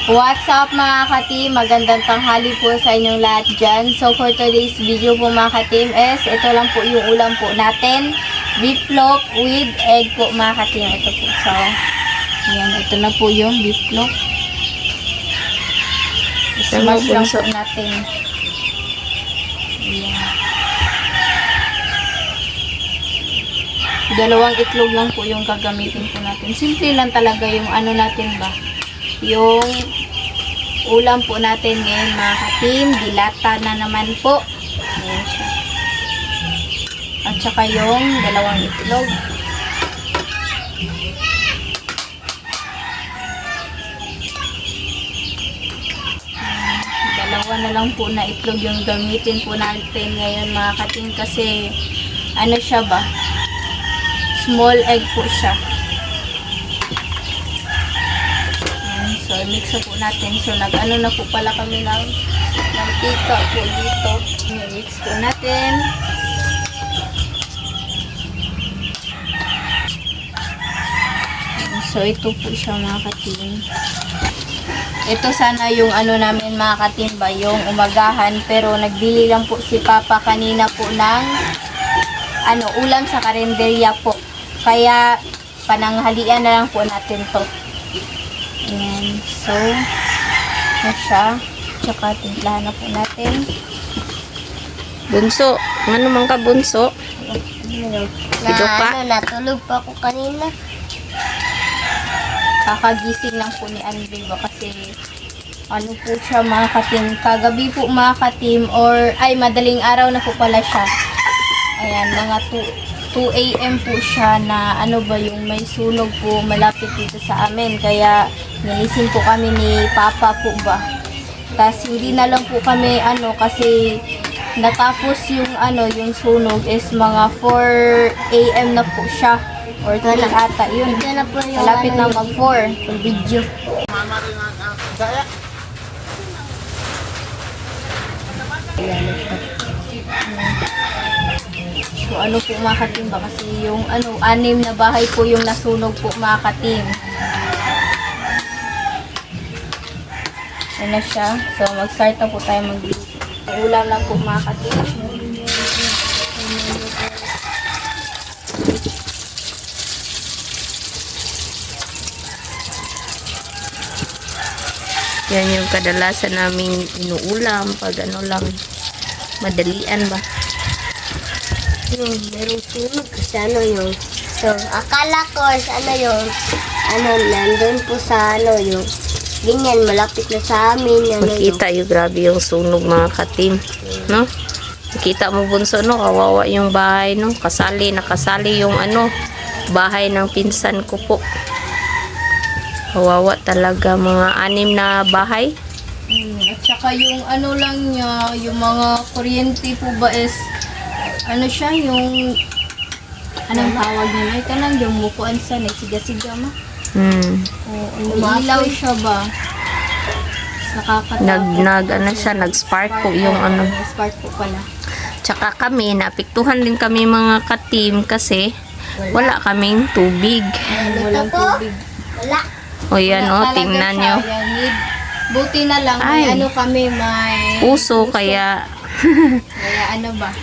What's up mga ka-team? Magandang tanghali po sa inyong lahat dyan. So for today's video po mga ka-team is ito lang po yung ulam po natin. Beef loaf with egg po mga ka-team. Ito po. So, yan. Ito na po yung beef loaf. Smash lang po natin. Yan. Dalawang itlog lang po yung gagamitin po natin. Simple lang talaga yung ano natin ba. Yung ulam po natin ngayon mga ka-team, dilata na naman po. Ayan siya. At saka yung dalawang itlog. Dalawa na lang po na itlog yung gamitin po natin ngayon mga ka-team kasi ano siya ba? Small egg po siya. So, mix po natin. So, nag-ano na po pala kami ng mantika po dito. I-mix po natin. So, ito po siya mga ka-team. Ito sana yung ano namin mga ka-team ba, yung umagahan. Pero, nagbili lang po si Papa kanina po ng ulam sa karinderya po. Kaya, pananghalian na lang po natin to. Ayan. So, na siya. Tsaka, timplahan na po natin. Bunso. Ano man ka, bunso? Natulog pa ako kanina. Kakagising lang po ni Andre ba kasi ano po siya mga ka-team. Kagabi po mga ka-team or madaling araw na po pala siya. Ayan, mga 2 a.m. po siya na yung may sunog po malapit dito sa amin. Kaya nilising po kami ni Papa po ba. Tapos hindi na lang po kami kasi natapos yung sunog is mga 4 a.m. na po siya. Or 3 ata yun. Malapit na mag 4 yung video. So po mga ka-team ba kasi yung 6 na bahay po yung nasunog po mga ka-team. Yan na siya. So mag-start na po tayo mag-luto. Ulam lang po mga ka-team. Yan yung kadalasan naming inuulam pag lang, madalian ba? Merong sunog kasi yun. So, akala ko nandun po sa yung ganyan, malapit na sa amin. Makita yung grabe yung sunog mga ka-team, no? Nakita mo bunso, no? Kawawa yung bahay, no? Nakasali yung bahay ng pinsan ko po. Kawawa talaga, mga 6 na bahay. At saka yung lang niya, yung mga kuryente po ba is siya, yung anong tawag niya? Ito lang, yung mukuan sa siga-siga ma. Umilaw siya ba? Nakakatakot. Nag-spark po yung Spark po pala. Tsaka kami, naapektuhan din kami mga ka-team kasi wala kaming tubig. Walang tubig. Wala. O yan tingnan nyo. Buti na lang, kami, may puso, kaya kaya ba?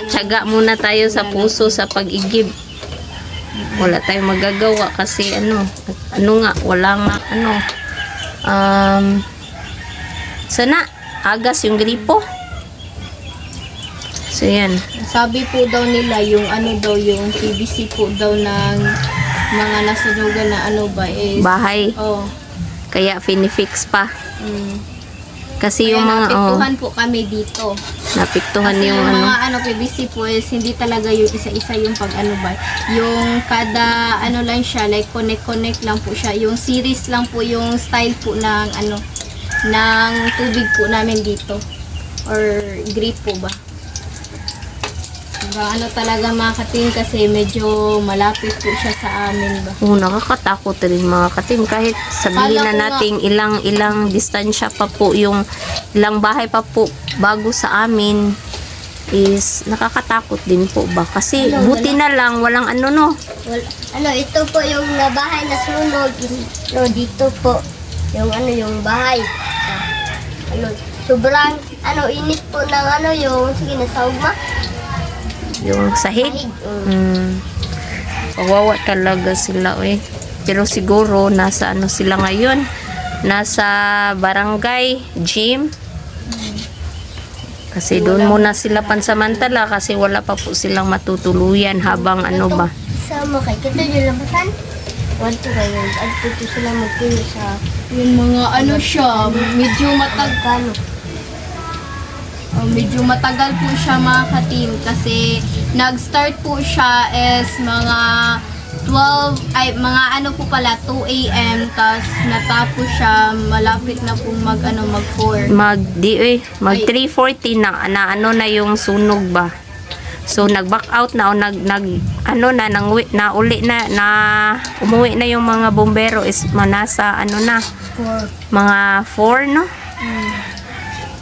tiyaga muna tayo sa puso sa pag-igib. Wala tayong magagawa kasi wala nga sana agas yung gripo. So yan. Sabi po daw nila yung yung PVC po daw ng mga nasunugan na is bahay. Oh. Kaya finifix pa. Kasi kaya yung mga napiktuhan po kami dito. Napiktuhan kasi yung mga PVC po is hindi talaga yung isa-isa yung pag ba. Yung kada lang siya, like connect lang po siya. Yung series lang po yung style po ng ng tubig po namin dito. Or grip po ba. Talaga mga ka-team kasi medyo malapit po siya sa amin ba. Nakakatakot rin mga ka-team kahit sabihin na natin ilang distansya pa po yung ilang bahay pa po bago sa amin is nakakatakot din po ba kasi buti na lang walang ito po yung bahay na sunog dito po yung bahay. Ano, sobrang init po ng yung sige na sa ugma. Yung sahig. Sahig. Kawawa talaga sila pero siguro nasa sila ngayon, nasa barangay gym kasi doon muna sila pansamantala kasi wala pa po silang matutuluyan habang Sama kay kita yung labasan. Want to kayo. At puto sila magpili sa Yung mga siya, medyo matagal. Medyo matagal po siya mga ka-team kasi nag-start po siya is mga 2 a.m. tas natapos siya malapit na po mag 4. mag 3:40 na yung sunog ba. So nag-back out na o umuwi na yung mga bombero is manasa mga 4 no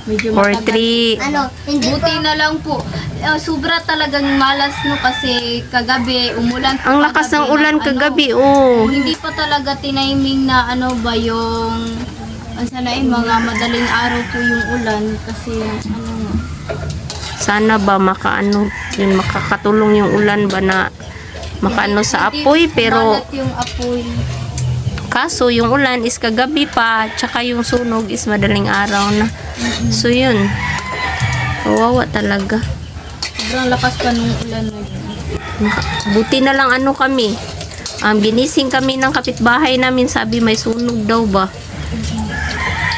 Medyo or matagal. 3. hindi Buti na lang po. Sobra talagang malas kasi kagabi umulan po Ang lakas ng kagabi ulan kagabi Hindi pa talaga tiniming na yung mga madaling araw po yung ulan kasi Sana ba makakatulong yung ulan ba na sa apoy pero malat yung apoy. kaso yung ulan is kagabi pa tsaka yung sunog is madaling araw na. So yun. Kawawa talaga. Sobrang lakas pa nung ulan na yun. Buti na lang kami. Ginising kami ng kapitbahay namin, sabi may sunog daw ba.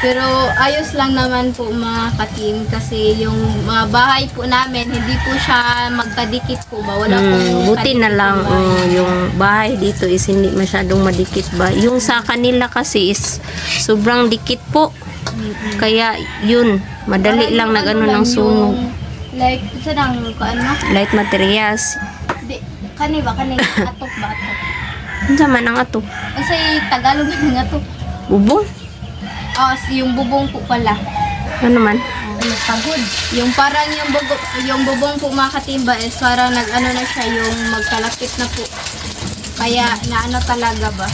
Pero ayos lang naman po mga ka-team kasi yung mga bahay po namin hindi po siya magkadikit po ba. Wala pong Buti na kadikit lang po bahay. yung bahay dito is hindi masyadong madikit ba. Yung sa kanila kasi is sobrang dikit po. Kaya yun, madali lang ng sunog. Like, saan ang Light materials. Kani ba? Atok ba? Atok. Ano naman ang ato? Kasi Tagalog ng atok. Bubong? Yung bubong po pala. Ano naman? Pagod. Yung parang yung bubong po mga katimba is parang na siya yung magkalapit na po. Kaya talaga ba?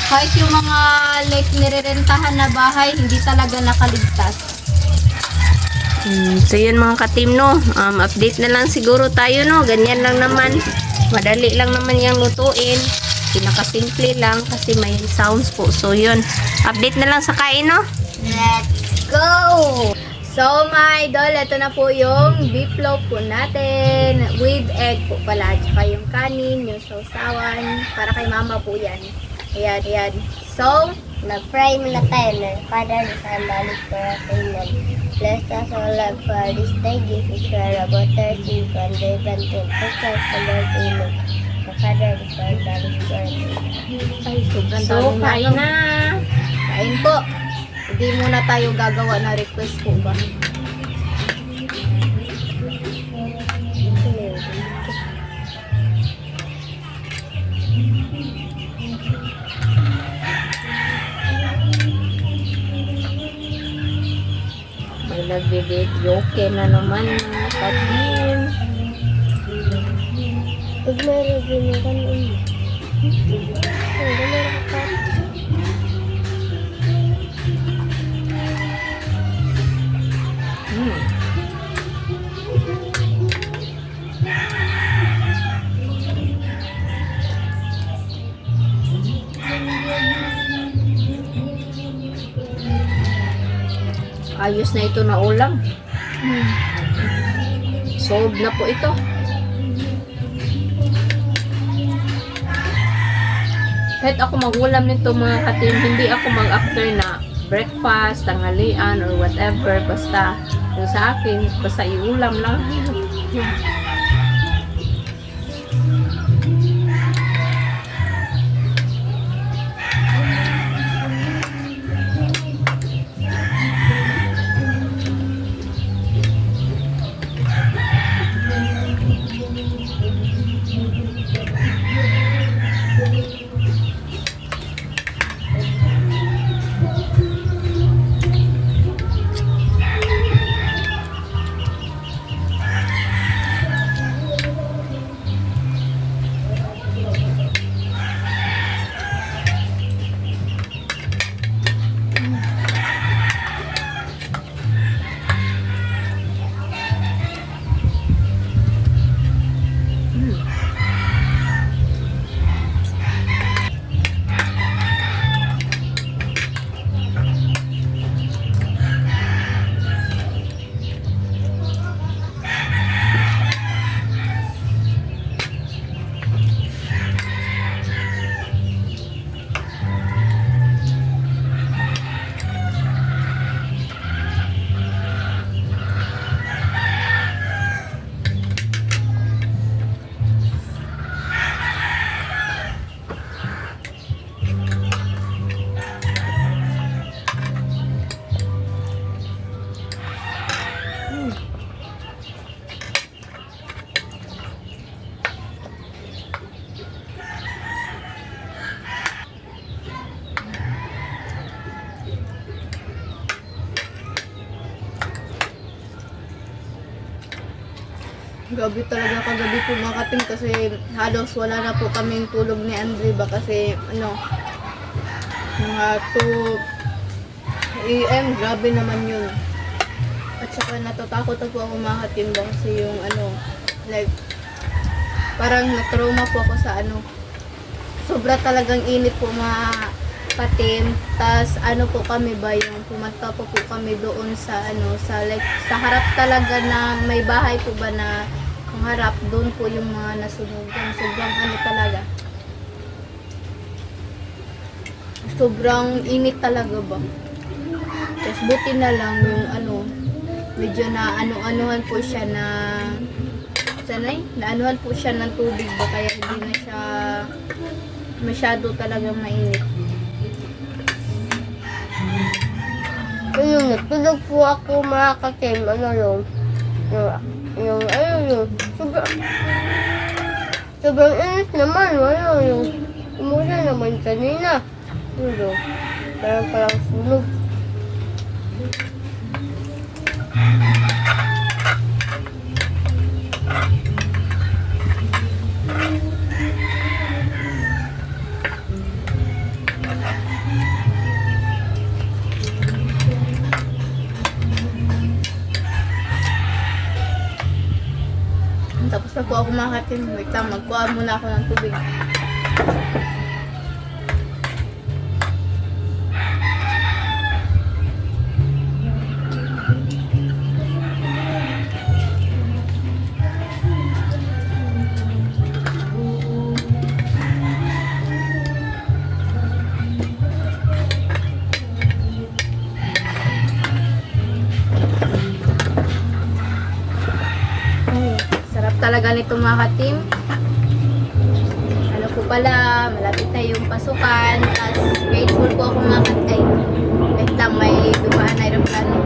Kahit yung mga like nirerentahan na bahay, hindi talaga nakaligtas. So yun mga ka-team no, update na lang siguro tayo no, ganyan lang naman, madali lang naman yung lutuin, pinakasimple lang kasi may sounds po. So yun, update na lang sa kain no. Let's go! So mga idol, ito na po yung beef loaf po natin with egg po pala, tsaka yung kanin, yung sausawan, para kay mama po yan. Ayan. So, Mag-fry muna tayo ng father sa balik para kainan. Bless us all Lord for this day. Give us your about 13 from the event to protect the Lord Amen. The father sa balik para ay, sobrang So daming kain na. Kain po. Hindi muna tayo gagawa na request po ba? May nagbe-videoke na naman mga ka-team. Pag may review ka nun. Ayos na ito na ulam. Solved na po ito. Kahit ako mag-ulam nito mga ka-team, hindi ako mag-after na breakfast, tanghalian, or whatever. Basta, yung sa akin, basta iulam lang. Grabe talaga kagabi po mga katim kasi halos wala na po kaming tulog ni Andre ba kasi ano, mga 2 AM, grabe naman yun. At saka natatakot na po ako mga katim ba kasi yung ano, like, parang na-trauma po ako sa ano, sobra talagang init po mga katim. Tas ano po kami ba yung pumunta po kami doon sa ano, sa like, sa harap talaga na may bahay po ba na ang harap, doon po yung mga nasunugan. Sobrang ano talaga. Sobrang init talaga ba. Tapos buti na lang yung ano, medyo na ano-anuhan po siya na sanay, naanuhan po siya ng tubig ba kaya hindi na siya masyado talagang mainit. Ayun, natulog po ako mga katim. Ano sobrang init naman. Wala yung, umulan naman kanina. Ano, parang sunog. Tapos na po ako makatim. Wait lang, magkuha muna ako ng tubig. Sarap talaga nito mga katim. Ano po pala, malapit na yung pasukan. Tapos grateful po ako mga katim. Wait lang, may dumaan na aeroplano.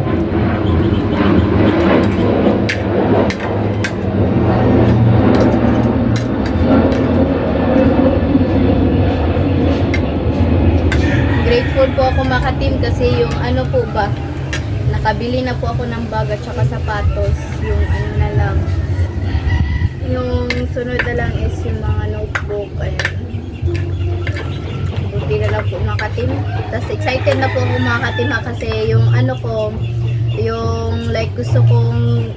Grateful po ako mga katim kasi yung ano po ba, nakabili na po ako ng bag at saka sapatos. Yung ano na lang, yung sunod na lang is yung mga notebook. Ayan. Buti na lang po mga katim. Tapos excited na po ako mga katim kasi yung ano ko, yung like gusto kong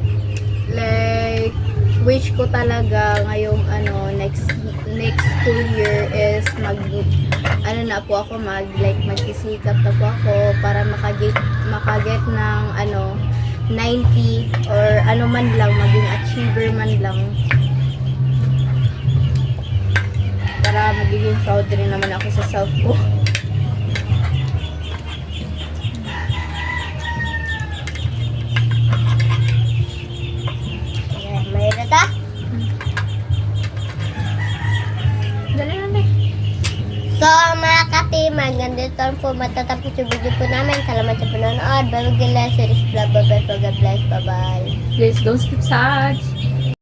like wish ko talaga ngayong ano next school year is ano na po ako magsisikap na po ako para makaget ng ano 90 or ano man lang, maging achiever man lang, para magiging proud rin naman ako sa self ko. Ayan, mahirap ah. Dali na na. So, mga katim, hanggang dito lang po matatapos yung video po namin. Salamat sa panonood. Bye-bye, series vlog. Bye-bye, God bless. Bye-bye. Please don't skip sa ads.